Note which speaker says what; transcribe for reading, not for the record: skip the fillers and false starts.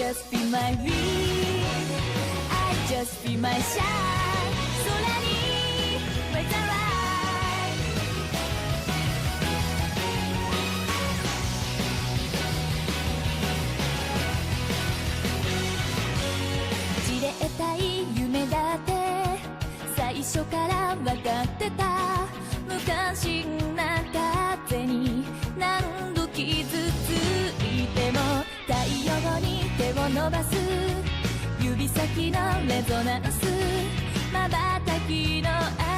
Speaker 1: just be my wing I just be my shine 空に With the light じれったい夢だって最初から分かってた無関心な風に何度傷ついても太陽に手を伸ばす指先のレゾナンス瞬きの